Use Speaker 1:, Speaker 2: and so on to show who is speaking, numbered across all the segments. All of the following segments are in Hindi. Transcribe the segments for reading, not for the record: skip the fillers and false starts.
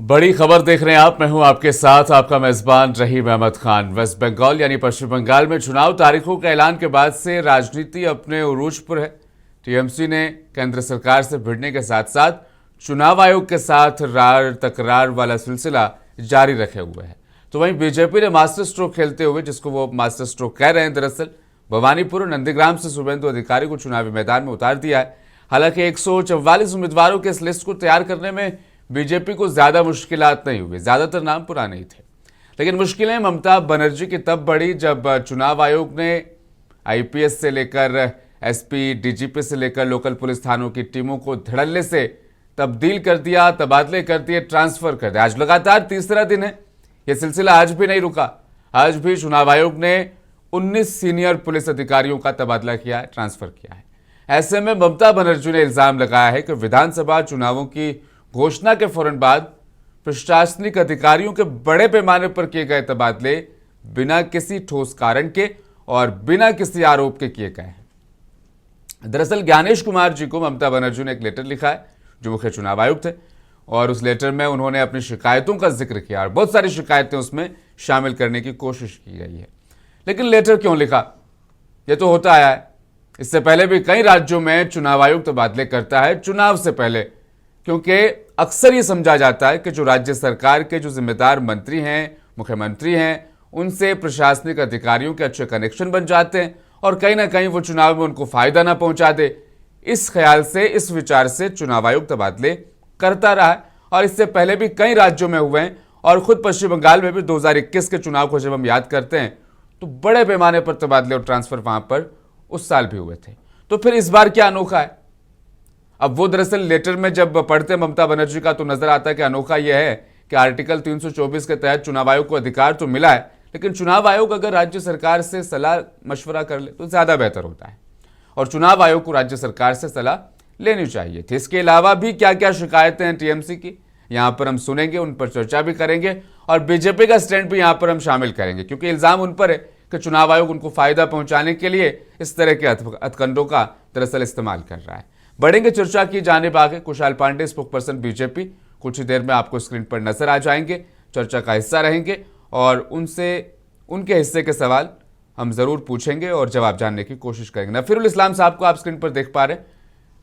Speaker 1: बड़ी खबर देख रहे हैं आप। मैं हूं आपके साथ आपका मेजबान रहीम अहमद खान। वेस्ट बंगाल यानी पश्चिम बंगाल में चुनाव तारीखों के ऐलान के बाद से राजनीति अपने उरूज पर है। टीएमसी ने केंद्र सरकार से भिड़ने के साथ साथ चुनाव आयोग के साथ रार तकरार वाला सिलसिला जारी रखे हुए है। तो वहीं बीजेपी ने मास्टर स्ट्रोक खेलते हुए, जिसको वो मास्टर स्ट्रोक कह रहे हैं, दरअसल भवानीपुर और नंदीग्राम से शुभेंदु अधिकारी को चुनावी मैदान में उतार दिया है। हालांकि 144 उम्मीदवारों के इस लिस्ट को तैयार करने में बीजेपी को ज्यादा मुश्किलात नहीं हुई। ज्यादातर नाम पुराने ही थे, लेकिन मुश्किलें ममता बनर्जी की तब बढ़ी जब चुनाव आयोग ने आईपीएस से लेकर एसपी, डीजीपी से लेकर लोकल पुलिस थानों की टीमों को धड़ल्ले से तब्दील कर दिया, तबादले कर दिए, ट्रांसफर कर दिया। आज लगातार तीसरा दिन है। यह सिलसिला आज भी नहीं रुका। आज भी चुनाव आयोग ने 19 सीनियर पुलिस अधिकारियों का तबादला किया है, ट्रांसफर किया है। ऐसे में ममता बनर्जी ने इल्जाम लगाया है कि विधानसभा चुनावों की घोषणा के फौरन बाद प्रशासनिक अधिकारियों के बड़े पैमाने पर किए गए तबादले बिना किसी ठोस कारण के और बिना किसी आरोप के किए गए हैं। दरअसल ज्ञानेश कुमार जी को ममता बनर्जी ने एक लेटर लिखा है, जो मुख्य चुनाव आयुक्त थे, और उस लेटर में उन्होंने अपनी शिकायतों का जिक्र किया और बहुत सारी शिकायतें उसमें शामिल करने की कोशिश की गई है। लेकिन लेटर क्यों लिखा? यह तो होता आया है। इससे पहले भी कई राज्यों में चुनाव आयोग तबादले करता है चुनाव से पहले, क्योंकि अक्सर ये समझा जाता है कि जो राज्य सरकार के जो जिम्मेदार मंत्री हैं, मुख्यमंत्री हैं, उनसे प्रशासनिक अधिकारियों के अच्छे कनेक्शन बन जाते हैं और कहीं ना कहीं वो चुनाव में उनको फायदा ना पहुंचा दे। इस ख्याल से, इस विचार से चुनाव आयोग तबादले करता रहा है और इससे पहले भी कई राज्यों में हुए हैं। और खुद पश्चिम बंगाल में भी 2021 के चुनाव को जब हम याद करते हैं तो बड़े पैमाने पर तबादले और ट्रांसफर वहां पर उस साल भी हुए थे। तो फिर इस बार क्या अनोखा है? अब वो दरअसल लेटर में जब पढ़ते ममता बनर्जी का तो नजर आता है कि अनोखा यह है कि आर्टिकल 324 के तहत चुनाव आयोग को अधिकार तो मिला है, लेकिन चुनाव आयोग अगर राज्य सरकार से सलाह मशवरा कर ले तो ज्यादा बेहतर होता है और चुनाव आयोग को राज्य सरकार से सलाह लेनी चाहिए थी। इसके अलावा भी क्या क्या शिकायतें हैं टीएमसी की, यहां पर हम सुनेंगे, उन पर चर्चा भी करेंगे और बीजेपी का स्टैंड भी यहां पर हम शामिल करेंगे, क्योंकि इल्जाम उन पर है कि चुनाव आयोग उनको फायदा पहुंचाने के लिए इस तरह के हथकंडों का दरअसल इस्तेमाल कर रहा है। बढ़ेंगे चर्चा की जानिब आगे। Kushal Pandey, spokesperson BJP, कुछ ही देर में आपको स्क्रीन पर नजर आ जाएंगे, चर्चा का हिस्सा रहेंगे और उनसे उनके हिस्से के सवाल हम जरूर पूछेंगे और जवाब जानने की कोशिश करेंगे। नफीरुल इस्लाम साहब को आप स्क्रीन पर देख पा रहे हैं,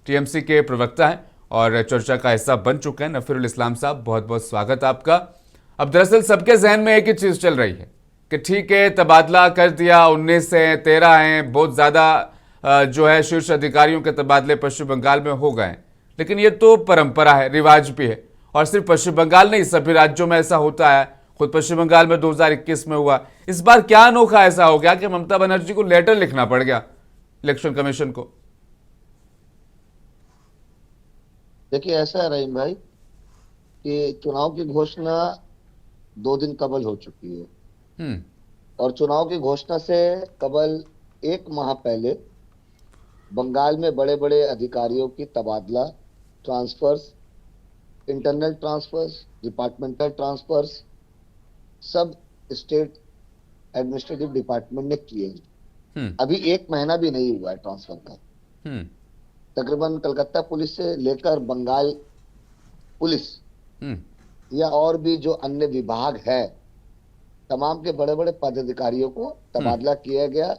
Speaker 1: टीएमसी के प्रवक्ता हैं और चर्चा का हिस्सा बन चुके हैं। नफीरुल इस्लाम साहब, बहुत बहुत स्वागत आपका। अब दरअसल सबके जहन में एक ही चीज चल रही है कि ठीक है, तबादला कर दिया, 19 से 13 हैं, बहुत ज्यादा जो है शीर्ष अधिकारियों के तबादले पश्चिम बंगाल में हो गए, लेकिन ये तो परंपरा है, रिवाज भी है और सिर्फ पश्चिम बंगाल नहीं, सभी राज्यों में ऐसा होता है। खुद पश्चिम बंगाल में 2021 में हुआ। इस बार क्या अनोखा ऐसा हो गया कि ममता बनर्जी को लेटर लिखना पड़ गया इलेक्शन कमीशन को?
Speaker 2: देखिए, ऐसा है रहीम भाई कि चुनाव की घोषणा 2 दिन कबल हो चुकी है और चुनाव की घोषणा से कबल 1 माह पहले बंगाल में बड़े बड़े अधिकारियों की तबादला, transfers, internal transfers, departmental transfers सब स्टेट एडमिनिस्ट्रेटिव डिपार्टमेंट ने किए हैं। अभी 1 महीना भी नहीं हुआ है ट्रांसफर का। तकरीबन कलकत्ता पुलिस से लेकर बंगाल पुलिस या और भी जो अन्य विभाग है, तमाम के बड़े बड़े पदाधिकारियों को तबादला किया गया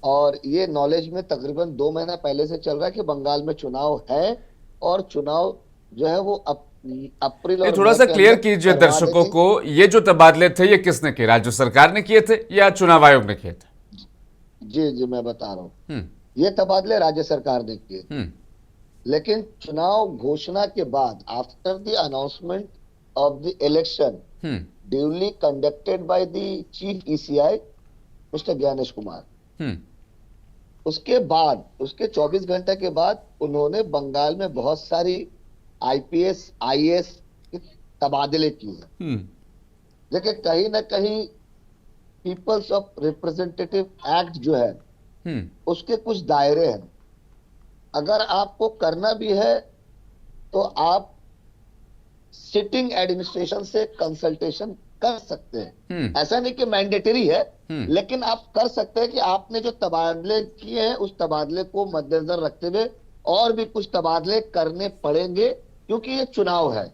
Speaker 2: और ये नॉलेज में तकरीबन 2 महीना पहले से चल रहा है कि बंगाल में चुनाव है और चुनाव जो है वो अप्रैल और
Speaker 1: थोड़ा सा क्लियर कीजिए दर्शकों को, ये जो तबादले थे ये किसने किए? राज्य सरकार ने किए थे या चुनाव आयोग ने किए थे?
Speaker 2: जी मैं बता रहा हूँ, ये तबादले राज्य सरकार ने किए, लेकिन चुनाव घोषणा के बाद, after the announcement of the election duly conducted by the chief ECI mister Gyanesh Kumar, उसके बाद, उसके 24 घंटे के बाद उन्होंने बंगाल में बहुत सारी आईपीएस, आईएएस के तबादले किए। देखिए, कहीं ना कहीं पीपल्स ऑफ रिप्रेजेंटेटिव एक्ट जो है उसके कुछ दायरे हैं। अगर आपको करना भी है तो आप सिटिंग एडमिनिस्ट्रेशन से कंसल्टेशन कर सकते हैं। ऐसा नहीं कि मैंडेटरी है, लेकिन आप कर सकते हैं कि आपने जो तबादले किए हैं उस तबादले को मद्देनजर रखते हुए और भी कुछ तबादले करने पड़ेंगे, क्योंकि ये चुनाव है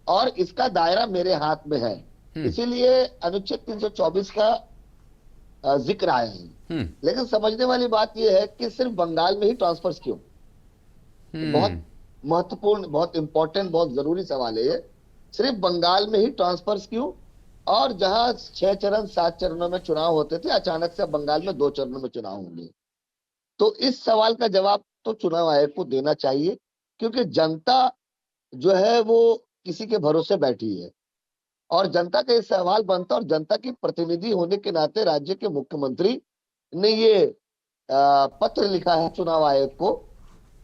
Speaker 2: और इसका दायरा मेरे हाथ में है, इसीलिए अनुच्छेद 324 का जिक्र आया है। लेकिन समझने वाली बात यह है कि सिर्फ बंगाल में ही ट्रांसफर्स क्यों? बहुत महत्वपूर्ण, बहुत इंपॉर्टेंट, बहुत जरूरी सवाल है ये। सिर्फ बंगाल में ही ट्रांसफर्स क्यों? और जहां 6 चरण 7 चरणों में चुनाव होते थे, अचानक से बंगाल में 2 चरणों में चुनाव होंगे। तो इस सवाल का जवाब तो चुनाव आयोग को देना चाहिए, क्योंकि जनता जो है वो किसी के भरोसे बैठी है और जनता का ये सवाल बनता, और जनता की प्रतिनिधि होने के नाते राज्य के मुख्यमंत्री ने ये पत्र लिखा है चुनाव आयोग को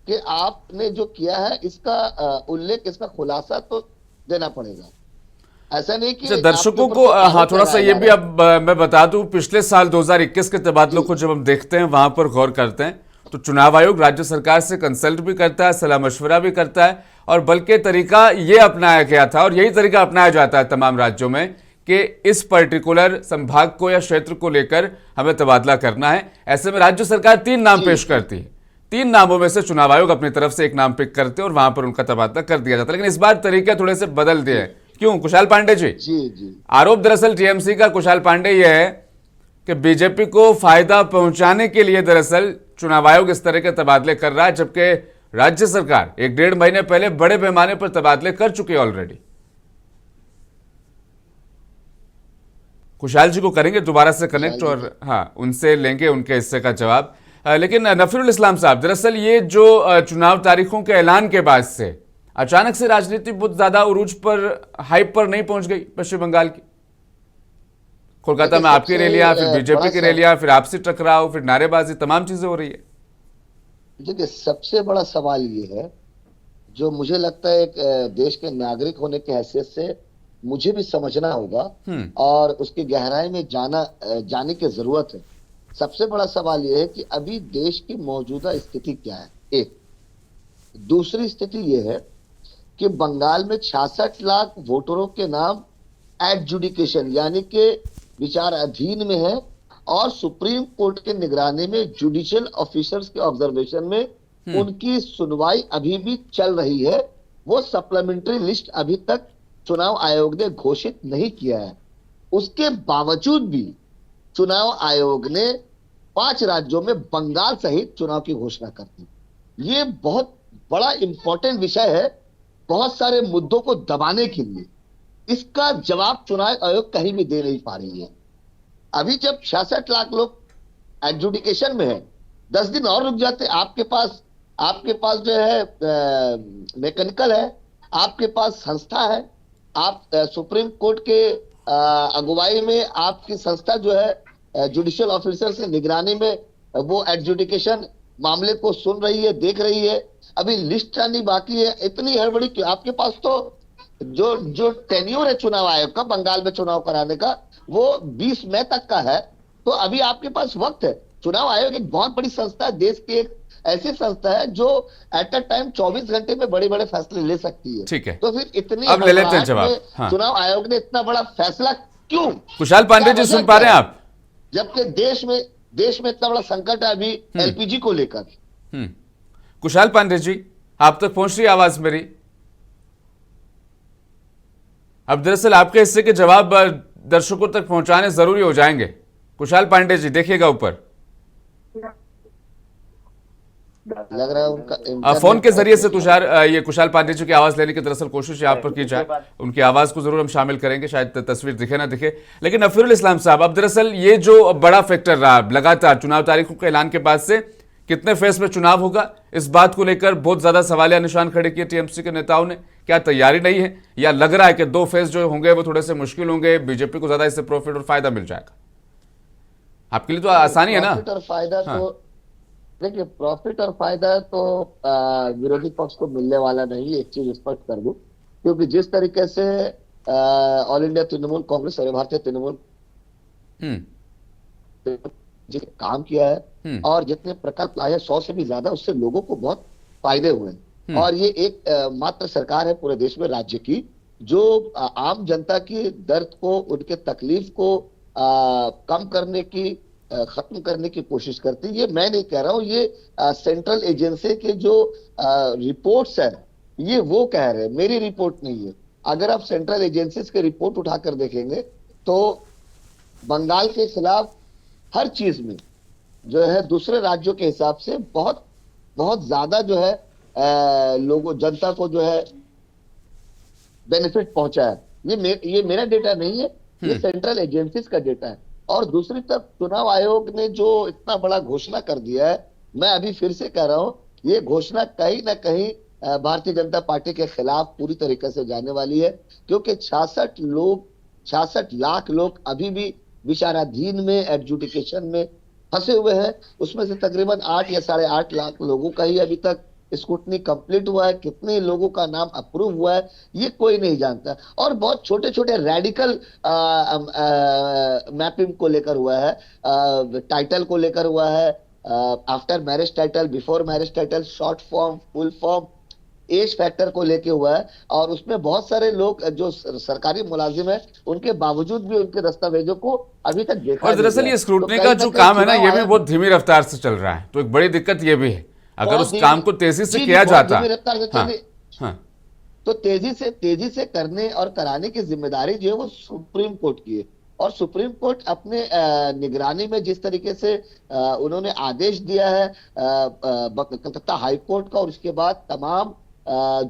Speaker 2: कि आपने जो किया है इसका उल्लेख, इसका खुलासा तो देना पड़ेगा। ऐसा नहीं कि
Speaker 1: दर्शकों को हाँ थोड़ा सा ये भी अब मैं बता दूं, पिछले साल 2021 के तबादलों को जब हम देखते हैं, वहां पर गौर करते हैं, तो चुनाव आयोग राज्य सरकार से कंसल्ट भी करता है, सलाह मशवरा भी करता है, और बल्कि तरीका ये अपनाया गया था और यही तरीका अपनाया जाता है तमाम राज्यों में कि इस पर्टिकुलर संभाग को या क्षेत्र को लेकर हमें तबादला करना है। ऐसे में राज्य सरकार 3 नाम पेश करती है, 3 नामों में से चुनाव आयोग अपनी तरफ से एक नाम पिक करते हैं और वहां पर उनका तबादला कर दिया जाता है। लेकिन इस बार तरीके थोड़े से बदल दिए हैं। क्यों कुशाल पांडे जी?
Speaker 2: जी
Speaker 1: आरोप दरअसल टीएमसी का, कुशाल पांडे, यह है कि बीजेपी को फायदा पहुंचाने के लिए दरअसल चुनाव आयोग इस तरह के तबादले कर रहा है, जबकि राज्य सरकार 1-1.5 महीने पहले बड़े पैमाने पर तबादले कर चुकी है ऑलरेडी। कुशाल जी को करेंगे दोबारा से कनेक्ट और हाँ उनसे लेंगे उनके हिस्से का जवाब। लेकिन नफीरुल इस्लाम साहब, दरअसल ये जो चुनाव तारीखों के ऐलान के बाद से अचानक से राजनीति बहुत ज्यादा उरूज पर, हाइप पर नहीं पहुंच गई पश्चिम बंगाल की? कोलकाता में आपकी रैलियां, फिर बीजेपी की रैलियां, फिर आपसी टकराव, फिर नारेबाजी, तमाम चीजें हो रही है।
Speaker 2: देखिए, सबसे बड़ा सवाल ये है, जो मुझे लगता है एक देश के नागरिक होने की हैसियत से मुझे भी समझना होगा और उसकी गहराई में जाने की जरूरत है। सबसे बड़ा सवाल यह है कि अभी देश की मौजूदा स्थिति क्या है, एक। दूसरी स्थिति यह है कि बंगाल में 66 लाख वोटरों के नाम एडजुडिकेशन यानी कि विचार अधीन में है, और सुप्रीम कोर्ट के निगरानी में जुडिशियल ऑफिसर्स के ऑब्जर्वेशन में उनकी सुनवाई अभी भी चल रही है। वो सप्लीमेंट्री लिस्ट अभी तक चुनाव आयोग ने घोषित नहीं किया है। उसके बावजूद भी चुनाव आयोग ने 5 राज्यों में बंगाल सहित चुनाव की घोषणा कर दी। ये बहुत बड़ा इंपॉर्टेंट विषय है, बहुत सारे मुद्दों को दबाने के लिए। इसका जवाब चुनाव आयोग कहीं भी दे नहीं पा रही है। अभी जब 66 लाख लोग एडजुडिकेशन में है, 10 दिन और रुक जाते, आपके पास जो है मैकेनिकल है, आपके पास संस्था है, आप सुप्रीम कोर्ट के अगुवाई में आपकी संस्था जो है जुडिशियल ऑफिसर से निगरानी में वो एडजुडिकेशन मामले को सुन रही है, देख रही है। अभी लिस्ट आनी बाकी है। इतनी हड़बड़ी क्यों? आपके पास तो जो टेन्योर है चुनाव आयोग का बंगाल में चुनाव कराने का, वो 20 मई तक का है। तो अभी आपके पास वक्त है। चुनाव आयोग एक बहुत बड़ी संस्था है, देश की एक ऐसी संस्था है जो एट अ टाइम 24 घंटे में बड़े बड़े फैसले ले सकती है।
Speaker 1: ठीक है,
Speaker 2: तो फिर इतनी
Speaker 1: अब ले लेते हैं जवाब। हाँ।
Speaker 2: चुनाव आयोग ने इतना बड़ा फैसला क्यों?
Speaker 1: कुशाल पांडे जी सुन पा रहे हैं आप?
Speaker 2: जबकि देश में इतना बड़ा संकट है अभी एलपीजी को लेकर।
Speaker 1: कुशाल पांडे जी, आप तक पहुंच रही आवाज मेरी? अब दरअसल आपके हिस्से के जवाब दर्शकों तक पहुंचाने जरूरी हो जाएंगे। कुशाल पांडे जी देखिएगा ऊपर,
Speaker 2: लग रहा है उनका
Speaker 1: फोन के जरिए से तुषार ये कुशाल पांडे जी की आवाज लेने की दरअसल कोशिश यहाँ पर की जाए। उनकी आवाज को जरूर हम शामिल करेंगे, शायद तस्वीर दिखे ना दिखे। लेकिन नफीरुल इस्लाम साहब, अब दरअसल ये जो बड़ा फैक्टर रहा लगातार चुनाव तारीखों के ऐलान के बाद से, कितने फेज में चुनाव होगा, इस बात को लेकर बहुत ज्यादा सवालिया निशान खड़े किए टीएमसी के नेताओं ने। क्या तैयारी नहीं है, या लग रहा है कि 2 फेज जो होंगे वो थोड़े से मुश्किल होंगे, बीजेपी को ज्यादा इससे प्रॉफिट और फायदा मिल जाएगा? आपके लिए तो आसानी है ना?
Speaker 2: प्रॉफिट और फायदा तो देखिए, प्रॉफिट और फायदा तो विरोधी पक्ष को मिलने वाला नहीं, एक चीज स्पष्ट कर दूं। क्योंकि जिस तरीके से ऑल इंडिया तृणमूल कांग्रेस और भारतीय तृणमूल जिसने काम किया है और जितने प्रकल्प लाए हैं 100 से भी ज्यादा, उससे लोगों को बहुत फायदे हुए हैं। और ये एक मात्र सरकार है पूरे देश में, राज्य की, जो आम जनता की दर्द को, उनके तकलीफ को कम करने की, खत्म करने की कोशिश करती है। ये मैं नहीं कह रहा हूं, ये सेंट्रल एजेंसी के जो रिपोर्ट्स है ये वो कह रहे हैं, मेरी रिपोर्ट नहीं है। अगर आप सेंट्रल एजेंसीज की रिपोर्ट उठाकर देखेंगे तो बंगाल के खिलाफ हर चीज में जो है दूसरे राज्यों के हिसाब से बहुत बहुत ज्यादा जो है लोगों जनता को जो है बेनिफिट पहुंचा है। ये मेरा डेटा नहीं है, ये सेंट्रल एजेंसीज का डेटा है। और दूसरी तरफ चुनाव आयोग ने जो इतना बड़ा घोषणा कर दिया है, मैं अभी फिर से कह रहा हूं, ये घोषणा कहीं ना कहीं भारतीय जनता पार्टी के खिलाफ पूरी तरीके से जाने वाली है, क्योंकि 66 लाख लोग अभी भी विचाराधीन में एडजुडिकेशन में फंसे हुए हैं। उसमें से तकरीबन 8 या 8.5 लाख लोगों का ही अभी तक स्कूटनी कंप्लीट हुआ है। कितने लोगों का नाम अप्रूव हुआ है ये कोई नहीं जानता। और बहुत छोटे छोटे रेडिकल मैपिंग को लेकर हुआ है, टाइटल को लेकर हुआ है, after marriage title, before marriage title, short form, full form, age factor को लेके हुआ है। और उसमें बहुत सारे लोग जो सरकारी मुलाजिम है उनके बावजूद भी उनके दस्तावेजों को अभी तक देखा
Speaker 1: और दरअसल ये स्क्रूटनी का जो काम है ना, ये भी बहुत धीमी रफ्तार से चल रहा है। तो एक बड़ी दिक्कत ये भी है, अगर उस काम को तेजी से किया जाता। हाँ,
Speaker 2: तो तेजी से करने और कराने की जिम्मेदारी जो है वो सुप्रीम कोर्ट की है। और सुप्रीम कोर्ट अपने निगरानी में जिस तरीके से उन्होंने आदेश दिया है कलकत्ता हाई कोर्ट का, और उसके बाद तमाम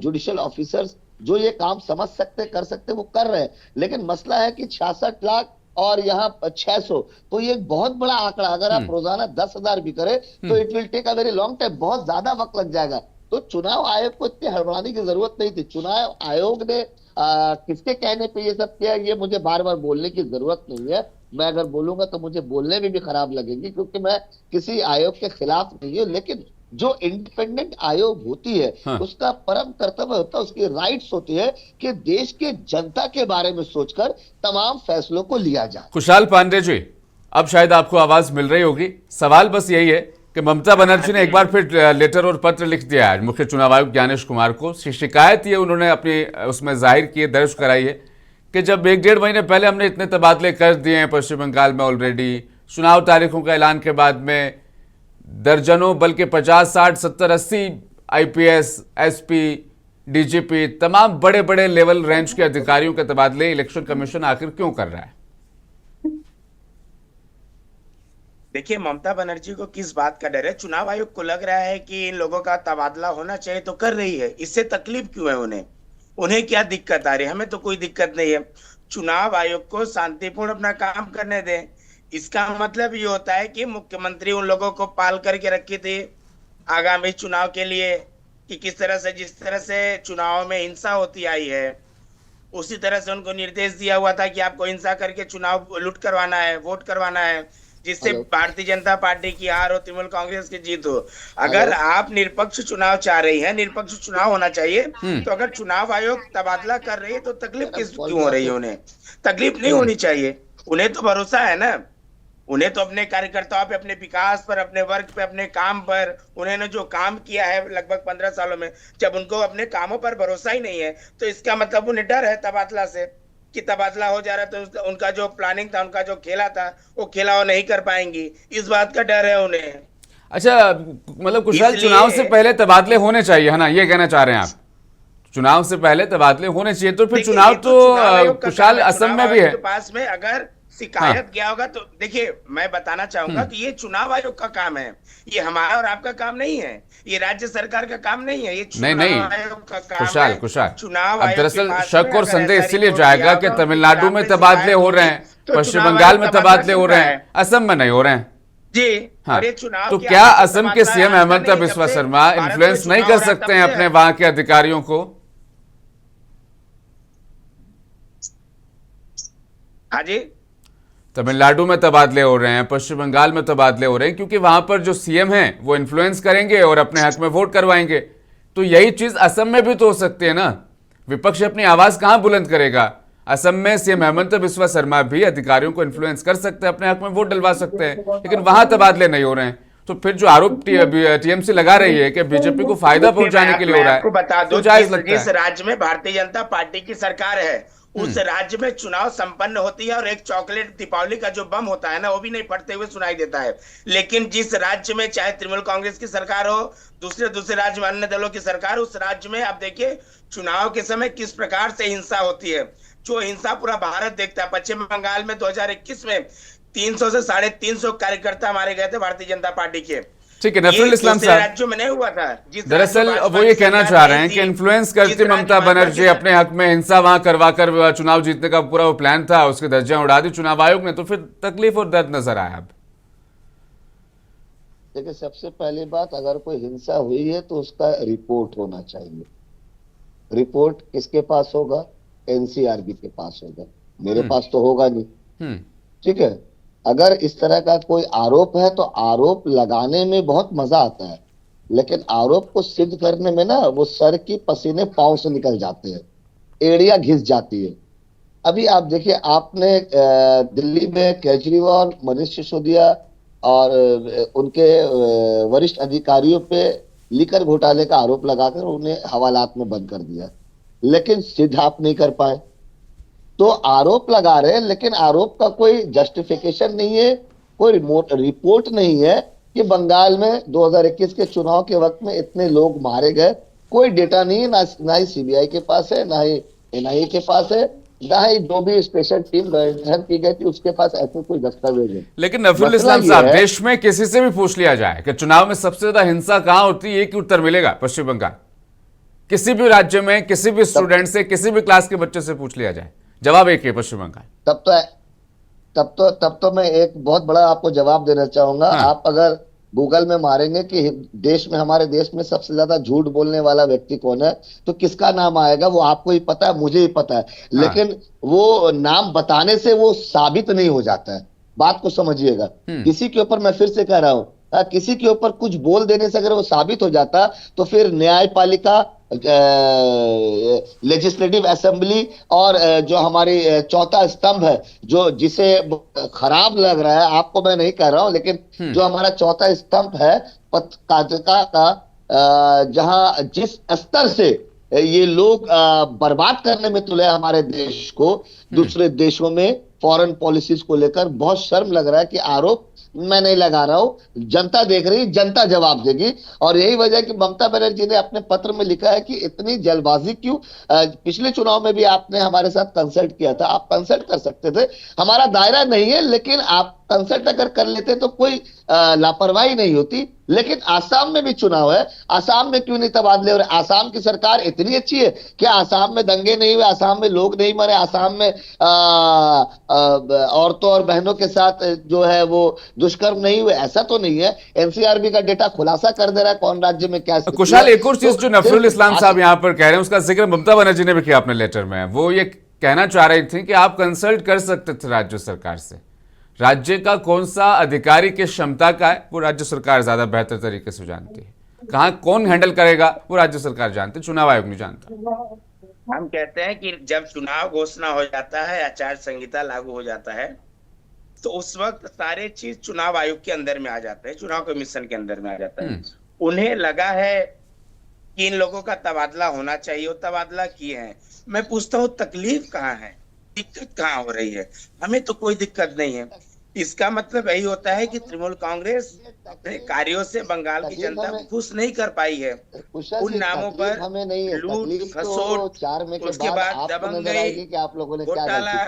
Speaker 2: जुडिशियल ऑफिसर्स जो ये काम समझ सकते कर सकते वो कर रहे हैं। लेकिन मसला है कि 66 लाख और यहाँ 600, तो ये एक बहुत बड़ा आंकड़ा। अगर आप रोजाना 10,000 भी करें तो it will take a very long time, बहुत ज्यादा वक्त लग जाएगा। तो चुनाव आयोग को इतनी हड़बड़ाने की जरूरत नहीं थी। चुनाव आयोग ने किसके कहने पे ये सब किया, ये मुझे बार बार बोलने की जरूरत नहीं है। मैं अगर बोलूंगा तो मुझे बोलने में भी खराब लगेगी, क्योंकि मैं किसी आयोग के खिलाफ नहीं हूँ। लेकिन जो इंडिपेंडेंट आयोग होती है,
Speaker 1: हाँ।
Speaker 2: उसका परम कर्तव्य होता है, उसकी राइट्स होती है कि देश के जनता के बारे में सोचकर तमाम फैसलों को लिया जाए।
Speaker 1: कुशाल पांडे जी, अब शायद आपको आवाज मिल रही होगी। सवाल बस यही है कि ममता बनर्जी ने एक बार फिर लेटर और पत्र लिख दिया है मुख्य चुनाव आयुक्त ज्ञानेश कुमार को। शिकायत ये उन्होंने अपनी उसमें जाहिर की, दर्ज कराई है कि जब 1-1.5 महीने पहले हमने इतने तबादले कर दिए हैं पश्चिम बंगाल में ऑलरेडी, चुनाव तारीखों का ऐलान के बाद में दर्जनों बल्कि 50, 60, 70, 80 IPS, SP, DGP, तमाम बड़े बड़े लेवल रेंज के अधिकारियों के तबादले इलेक्शन कमीशन आखिर क्यों कर रहा है?
Speaker 3: देखिए, ममता बनर्जी को किस बात का डर है? चुनाव आयोग को लग रहा है कि इन लोगों का तबादला होना चाहिए तो कर रही है। इससे तकलीफ क्यों है उन्हें क्या दिक्कत आ रही है? हमें तो कोई दिक्कत नहीं है। चुनाव आयोग को शांतिपूर्ण अपना काम करने दें। इसका मतलब ये होता है कि मुख्यमंत्री उन लोगों को पाल करके रखी थी आगामी चुनाव के लिए, कि जिस तरह से चुनाव में हिंसा होती आई है, उसी तरह से उनको निर्देश दिया हुआ था कि आपको हिंसा करके चुनाव लूट करवाना है, वोट करवाना है, जिससे भारतीय जनता पार्टी की हार हो, तृणमूल कांग्रेस की जीत हो। अगर आप निष्पक्ष चुनाव चाह रही हैं, निष्पक्ष चुनाव होना चाहिए, तो अगर चुनाव आयोग तबादला कर रही है तो तकलीफ क्यों हो रही है? उन्हें तकलीफ नहीं होनी चाहिए। उन्हें तो भरोसा है ना, उन्हें तो अपने कार्यकर्ताओं पे, अपने विकास पर, अपने वर्ग पे, अपने काम पर, उन्होंने जो काम किया है लगभग 15 सालों में, जब उनको अपने कामों पर भरोसा ही नहीं है तो इसका मतलब उन्हें डर है तबादला से, कि तबादला हो जा रहा है तो उनका जो प्लानिंग था, उनका जो खेला था, वो खेला वो नहीं कर पाएंगी। इस बात का डर है उन्हें।
Speaker 1: अच्छा, मतलब कुशाल, चुनाव से पहले तबादले होने चाहिए, है ना, ये कहना चाह रहे हैं आप? चुनाव से पहले तबादले होने चाहिए। तो फिर चुनाव तो कुशाल असम में भी है।
Speaker 3: पास में अगर शिकायत गया होगा तो देखिए, मैं बताना चाहूंगा कि ये चुनाव आयोग का काम है, ये हमारा और आपका काम नहीं है, ये राज्य सरकार का काम नहीं है, ये चुनाव आयोग का काम है।
Speaker 1: कुशाल,
Speaker 3: चुनाव
Speaker 1: अब दरअसल शक और संदेह इसलिए जाएगा कि तमिलनाडु में तबादले हो रहे हैं, पश्चिम बंगाल में तबादले हो रहे हैं, असम में नहीं हो रहे हैं
Speaker 3: जी।
Speaker 1: हाँ,
Speaker 3: और ये चुनाव
Speaker 1: तो क्या असम के CM हेमंत बिस्वा शर्मा इन्फ्लुएंस नहीं कर सकते हैं अपने वहां के अधिकारियों को?
Speaker 3: हाँ जी,
Speaker 1: तमिलनाडु में तबादले हो रहे हैं, पश्चिम बंगाल में तबादले हो रहे हैं, क्योंकि वहां पर जो CM हैं वो इन्फ्लुएंस करेंगे और अपने हक में वोट करवाएंगे। तो यही चीज असम में भी तो हो सकती है ना। विपक्ष अपनी आवाज कहां बुलंद करेगा? असम में CM हेमंत बिस्वा शर्मा भी अधिकारियों को इन्फ्लुएंस कर सकते हैं, अपने हक में वोट डलवा सकते हैं, लेकिन वहां तबादले नहीं हो रहे हैं। तो फिर जो आरोप TMC लगा रही है कि बीजेपी को फायदा पहुंचाने के लिए हो रहा है,
Speaker 3: आपको बता दो,
Speaker 1: तो जायज लगता है।
Speaker 3: जिस राज्य में भारतीय जनता पार्टी की सरकार है उस राज्य में चुनाव संपन्न होती है और एक चॉकलेट दीपावली का जो बम होता है ना, वो भी नहीं फटते हुए सुनाई देता है। लेकिन जिस राज्य में चाहे तृणमूल कांग्रेस की सरकार हो, दूसरे दूसरे राज्य में अन्य दलों की सरकार, उस राज्य में आप देखिए चुनाव के समय किस प्रकार से हिंसा होती है, जो हिंसा पूरा भारत देखता है। पश्चिम बंगाल में 2021 में 300 से 350 कार्यकर्ता मारे गए थे भारतीय जनता पार्टी के।
Speaker 1: ठीक है, नफरुल इस्लाम
Speaker 3: दूसरे
Speaker 1: साहब,
Speaker 3: राज्यों में नहीं हुआ था।
Speaker 1: दरअसल वो ये कहना चाह रहे हैं कि इन्फ्लुएंस करती ममता बनर्जी अपने हक में हिंसा वहां करवा कर चुनाव जीतने का पूरा वो प्लान था, उसकी धज्जियां उड़ा दी चुनाव आयोग ने, तो फिर तकलीफ और दर्द नजर आया। अब
Speaker 2: देखिए, सबसे पहली बात, अगर कोई हिंसा हुई है तो उसका रिपोर्ट होना चाहिए। रिपोर्ट किसके पास होगा? एनसीआरबी के पास होगा, मेरे पास तो होगा नहीं। ठीक है, अगर इस तरह का कोई आरोप है तो आरोप लगाने में बहुत मजा आता है, लेकिन आरोप को सिद्ध करने में ना वो सर की पसीने पांव से निकल जाते हैं, एड़ियां घिस जाती है। अभी आप देखिए, आपने दिल्ली में केजरीवाल, मनीष सिसोदिया और उनके वरिष्ठ अधिकारियों पे लिकर घोटाले का आरोप लगाकर उन्हें हवालात में बंद कर दिया, लेकिन सिद्ध आप नहीं कर पाए। तो आरोप लगा रहे हैं, लेकिन आरोप का कोई जस्टिफिकेशन नहीं है, कोई रिपोर्ट नहीं है कि बंगाल में 2021 के चुनाव के वक्त में इतने लोग मारे गए। कोई डेटा नहीं है, ना ही सीबीआई के पास है, ना ही एनआईए के पास है, ना ही जो भी स्पेशल टीम गठन की गई थी उसके पास ऐसे कोई दस्तावेज है।
Speaker 1: लेकिन नफरुल इस्लाम साहब, देश में किसी से भी पूछ लिया जाए कि चुनाव में सबसे ज्यादा हिंसा कहां होती है, एक ही उत्तर मिलेगा, पश्चिम बंगाल। किसी भी राज्य में किसी भी स्टूडेंट से, किसी भी क्लास के बच्चे से पूछ लिया जाए, जवाब एक है, पश्चिम बंगाल।
Speaker 2: तब तो मैं एक बहुत बड़ा आपको जवाब देना चाहूंगा।
Speaker 1: हाँ।
Speaker 2: आप अगर गूगल में मारेंगे कि देश में, हमारे देश में सबसे ज्यादा झूठ बोलने वाला व्यक्ति कौन है, तो किसका नाम आएगा वो आपको ही पता है, मुझे ही पता है। लेकिन वो नाम बताने से वो साबित नहीं हो जाता है, बात को समझिएगा। किसी के ऊपर, मैं फिर से कह रहा हूं, किसी के ऊपर कुछ बोल देने से अगर वो साबित हो जाता तो फिर न्यायपालिका, लेजिस्लेटिव असेंबली और जो हमारी चौथा स्तंभ है, जो जिसे खराब लग रहा है आपको, मैं नहीं कह रहा हूं, लेकिन जो हमारा चौथा स्तंभ है पत्रकारिता का, जहां जिस स्तर से ये लोग बर्बाद करने में तुले हमारे देश को दूसरे देशों में फॉरेन पॉलिसीज को लेकर, बहुत शर्म लग रहा है कि आरोप मैं नहीं लगा रहा हूं, जनता देख रही, जनता जवाब देगी। और यही वजह कि ममता बनर्जी ने अपने पत्र में लिखा है कि इतनी जल्दबाजी क्यों। पिछले चुनाव में भी आपने हमारे साथ कंसल्ट किया था, आप कंसल्ट कर सकते थे, हमारा दायरा नहीं है, लेकिन आप कंसल्ट अगर कर लेते तो कोई लापरवाही नहीं होती। लेकिन आसाम में भी चुनाव है, आसाम में क्यों नहीं तबादले हो रहे? आसाम की सरकार इतनी अच्छी है कि आसाम में दंगे नहीं हुए, आसाम में लोग नहीं मरे, आसाम में औरतों और बहनों के साथ जो है वो दुष्कर्म नहीं हुए, ऐसा तो नहीं है। एनसीआरबी का डेटा खुलासा कर दे रहा है कौन राज्य में क्या स्थिति है।
Speaker 1: कुशाल, एक और चीज जो नफरुल इस्लाम साहब यहाँ पर कह रहे हैं, उसका जिक्र ममता बनर्जी ने भी किया अपने लेटर में। वो ये कहना चाह रही थी कि आप कंसल्ट कर सकते थे राज्य सरकार से, राज्य का कौन सा अधिकारी की क्षमता का है वो राज्य सरकार ज्यादा बेहतर तरीके से जानती है, कहाँ कौन हैंडल करेगा वो राज्य सरकार जानती है, चुनाव आयोग नहीं जानता।
Speaker 3: हम कहते हैं कि जब चुनाव घोषणा हो जाता है, आचार संहिता लागू हो जाता है, तो उस वक्त सारे चीज चुनाव आयोग के अंदर में आ जाते हैं, चुनाव कमीशन के अंदर में आ जाता है। उन्हें लगा है कि इन लोगों का तबादला होना चाहिए, वो तबादला किए हैं। मैं पूछता हूँ तकलीफ कहाँ है, दिक्कत कहाँ हो रही है? हमें तो कोई दिक्कत नहीं है। इसका मतलब यही होता है कि तृणमूल कांग्रेस अपने कार्यों से बंगाल की जनता को खुश नहीं कर पाई है। उन नामों पर लूट खसोट, उसके बाद दबंगई, घोटाला,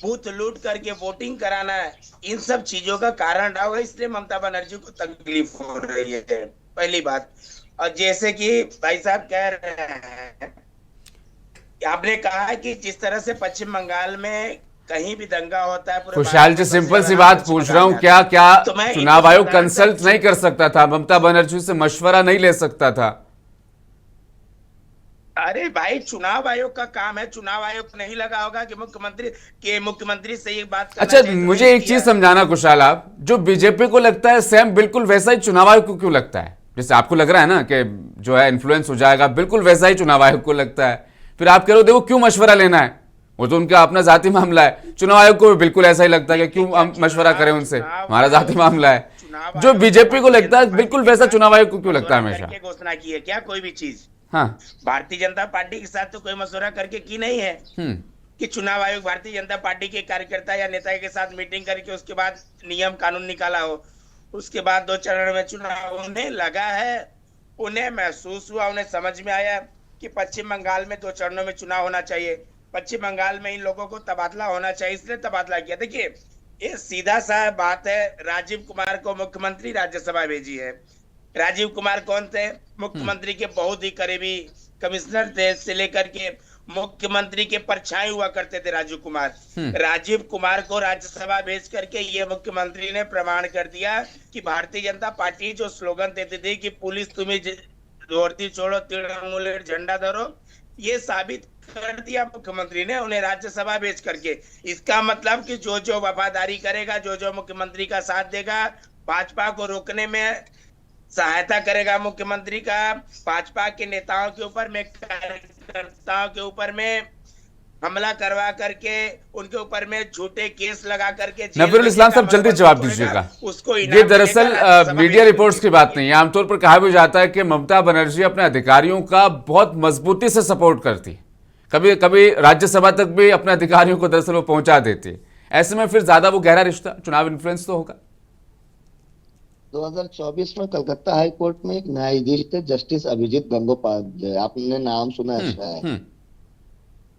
Speaker 3: बूथ लूट करके वोटिंग कराना, इन सब चीजों का कारण रहा होगा, इसलिए ममता बनर्जी को तकलीफ हो रही है, पहली बात। और जैसे कि भाई साहब कह रहे हैं, आपने कहा कि जिस तरह से पश्चिम बंगाल में कहीं भी दंगा होता है,
Speaker 1: खुशहाल जी, सिंपल सी बात पूछ रहा हूँ, क्या चुनाव आयोग कंसल्ट नहीं कर सकता था, ममता बनर्जी से मशवरा नहीं ले सकता था?
Speaker 3: अरे भाई, चुनाव आयोग का काम है, चुनाव आयोग नहीं लगा होगा कि मुख्यमंत्री से ये बात करना।
Speaker 1: अच्छा, मुझे एक चीज समझाना कुशाल, आप जो बीजेपी को लगता है सेम बिल्कुल वैसा ही चुनाव आयोग को क्यों लगता है? जैसे आपको लग रहा है ना कि जो है इन्फ्लुएंस हो जाएगा, बिल्कुल वैसा ही चुनाव आयोग को लगता है। फिर आप कह रहे हो देखो क्यों मशवरा लेना है, वो तो उनका अपना जाति मामला है। चुनाव आयोग को भी बिल्कुल ऐसा ही लगता है कि क्यों हम मशवरा करें उनसे, हमारा जाति मामला है। जो बीजेपी को लगता है बिल्कुल वैसा चुनाव आयोग को क्यों लगता है हमेशा?
Speaker 3: घोषणा की है क्या कोई भी चीज?
Speaker 1: हाँ।
Speaker 3: भारतीय जनता पार्टी के साथ तो कोई मशवरा करके की नहीं है कि चुनाव आयोग भारतीय जनता पार्टी के कार्यकर्ता या नेता के साथ मीटिंग करके उसके बाद नियम कानून निकाला हो। उसके बाद 2 चरण में चुनाव, उन्हें लगा है, उन्हें महसूस हुआ, उन्हें समझ में आया कि पश्चिम बंगाल में 2 चरणों में चुनाव होना चाहिए, पश्चिम बंगाल में इन लोगों को तबादला होना चाहिए, इसलिए तबादला किया। देखिए ये सीधा सा बात है। राजीव कुमार को मुख्यमंत्री राज्यसभा भेजी है। राजीव कुमार कौन थे? मुख्यमंत्री के बहुत ही करीबी कमिश्नर थे, से लेकर के मुख्यमंत्री के परछाई हुआ करते थे राजीव कुमार। राजीव कुमार को राज्यसभा भेज करके ये मुख्यमंत्री ने प्रमाण कर दिया कि भारतीय जनता पार्टी जो स्लोगन देती थी कि पुलिस तुम्हें वर्दी छोड़ो, तृणमूल झंडा धरो, ये साबित कर दिया मुख्यमंत्री ने उन्हें राज्यसभा भेज करके। इसका मतलब कि जो जो वफादारी करेगा, जो जो मुख्यमंत्री का साथ देगा, भाजपा को रोकने में सहायता करेगा मुख्यमंत्री का, भाजपा के नेताओं के ऊपर में, कार्यकर्ताओं के ऊपर में हमला करवा करके, उनके ऊपर में झूठे केस लगा करके,
Speaker 1: नफीरुल इस्लाम साहब जल्दी जवाब दीजिएगा।
Speaker 3: उसको
Speaker 1: ये दरअसल मीडिया रिपोर्ट्स की बात नहीं है। आमतौर पर कहा भी जाता है कि ममता बनर्जी अपने अधिकारियों का बहुत मजबूती से सपोर्ट करती, कभी कभी राज्यसभा तक भी अपने अधिकारियों को दरअसल वो पहुंचा देती है। ऐसे में फिर ज्यादा वो गहरा रिश्ता, चुनाव इन्फ्लुएंस तो होगा।
Speaker 2: 2024 में कलकत्ता हाई कोर्ट में एक न्यायाधीश थे, जस्टिस अभिजीत गंगोपाध्याय, आपने नाम सुना है शायद।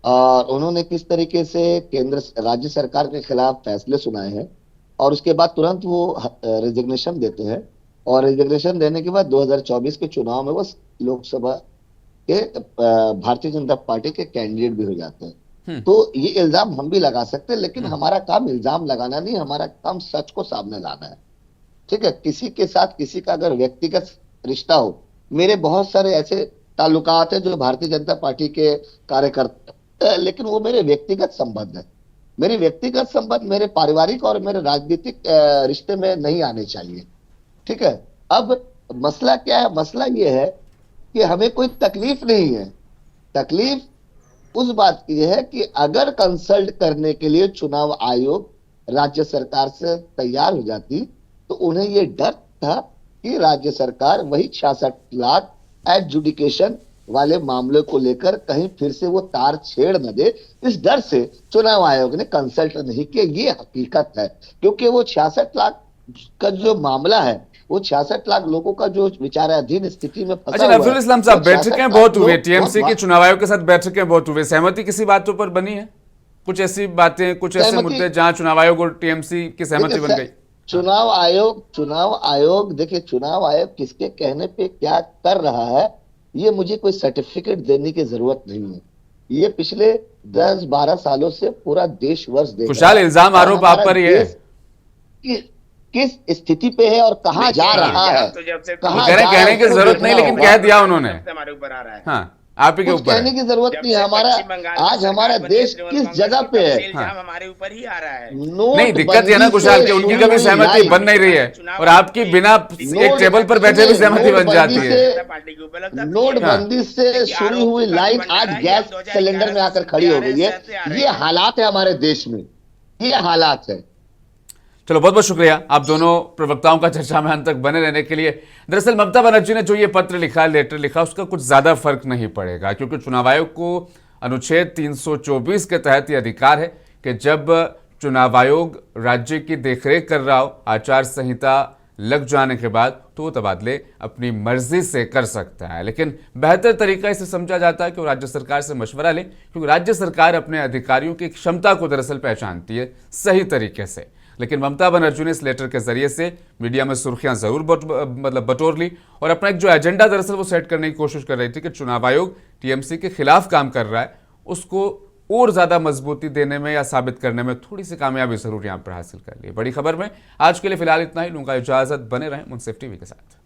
Speaker 2: और उन्होंने किस तरीके से केंद्र राज्य सरकार के खिलाफ फैसले सुनाए हैं और उसके बाद तुरंत वो रेजिग्नेशन देते हैं, और रेजिग्नेशन देने के बाद 2024 के चुनाव में वो लोकसभा के भारतीय जनता पार्टी के कैंडिडेट भी हो जाते हैं। तो ये इल्जाम हम भी लगा सकते हैं, लेकिन हमारा काम इल्जाम लगाना नहीं, हमारा काम सच को सामने लाना है। ठीक है, किसी के साथ किसी का अगर व्यक्तिगत रिश्ता हो, मेरे बहुत सारे ऐसे ताल्लुकात हैं जो भारतीय जनता पार्टी के कार्यकर्ता, लेकिन वो मेरे व्यक्तिगत संबंध है। मेरे व्यक्तिगत संबंध मेरे पारिवारिक और मेरे राजनीतिक रिश्ते में नहीं आने चाहिए। ठीक है, अब मसला क्या है? मसला ये है कि हमें कोई तकलीफ नहीं है। तकलीफ उस बात की है कि अगर कंसल्ट करने के लिए चुनाव आयोग राज्य सरकार से तैयार हो जाती तो उन्हें ये डर था कि राज्य सरकार वही 66 लाख एडजुडिकेशन वाले मामले को लेकर कहीं फिर से वो तार छेड़ न दे। इस डर से चुनाव आयोग ने कंसल्ट नहीं किया। ये हकीकत है, क्योंकि वो 66 लाख का जो मामला है, वो 66 लाख लोगों का जो विचाराधीन स्थिति में फंसा
Speaker 1: अच्छा, नफीरुल इस्लाम साहब, बैठकें बहुत हुई, टीएमसी के चुनाव आयोग के साथ बैठकें बहुत हुई, सहमति किसी बातों पर बनी है? कुछ ऐसी बातें, कुछ ऐसे मुद्दे जहां चुनाव आयोग और टीएमसी की सहमति बन गई?
Speaker 2: चुनाव आयोग देखिए, चुनाव आयोग किसके कहने पे क्या कर रहा है, ये मुझे कोई सर्टिफिकेट देने की जरूरत नहीं है। ये पिछले 10-12 सालों से पूरा देश वर्ष देख
Speaker 1: रहा है। इल्जाम आरोप आप पर ही है,
Speaker 2: किस स्थिति पे है और कहां जा रहा है।
Speaker 1: कहने की जरूरत नहीं, लेकिन कह दिया उन्होंने,
Speaker 3: हमारे ऊपर आ रहा है।
Speaker 1: हाँ, आप ही के ऊपर
Speaker 2: कहने की जरूरत नहीं है। आज हमारा देश किस जगह पे है,
Speaker 3: हमारे ऊपर ही आ रहा है।
Speaker 1: नहीं, दिक्कत ये ना कुशाल कि उनकी कभी सहमति बन नहीं रही है और आपकी बिना एक टेबल पर बैठे भी सहमति बन जाती है।
Speaker 2: नोटबंदी से शुरू हुई लाइन आज गैस सिलेंडर में आकर खड़ी हो गई है। ये हालात है हमारे देश में, ये हालात है।
Speaker 1: चलो, बहुत बहुत शुक्रिया आप दोनों प्रवक्ताओं का चर्चा में अंत तक बने रहने के लिए। दरअसल ममता बनर्जी ने जो ये पत्र लिखा, लेटर लिखा, उसका कुछ ज्यादा फर्क नहीं पड़ेगा, क्योंकि चुनाव आयोग को अनुच्छेद 324 के तहत ये अधिकार है कि जब चुनाव आयोग राज्य की देखरेख कर रहा हो, आचार संहिता लग जाने के बाद, तो वो तबादले अपनी मर्जी से कर सकता है। लेकिन बेहतर तरीका इसे समझा जाता है कि वो राज्य सरकार से मशवरा ले, क्योंकि राज्य सरकार अपने अधिकारियों की क्षमता को दरअसल पहचानती है सही तरीके से। लेकिन ममता बनर्जी ने इस लेटर के जरिए से मीडिया में सुर्खियां जरूर बटोर ली और अपना एक जो एजेंडा दरअसल वो सेट करने की कोशिश कर रही थी कि चुनाव आयोग टीएमसी के खिलाफ काम कर रहा है, उसको और ज्यादा मजबूती देने में या साबित करने में थोड़ी सी कामयाबी जरूर यहां पर हासिल कर ली। बड़ी खबर में आज के लिए फिलहाल इतना ही। लूंगा इजाजत, बने रहें मुंसिफ टीवी के साथ।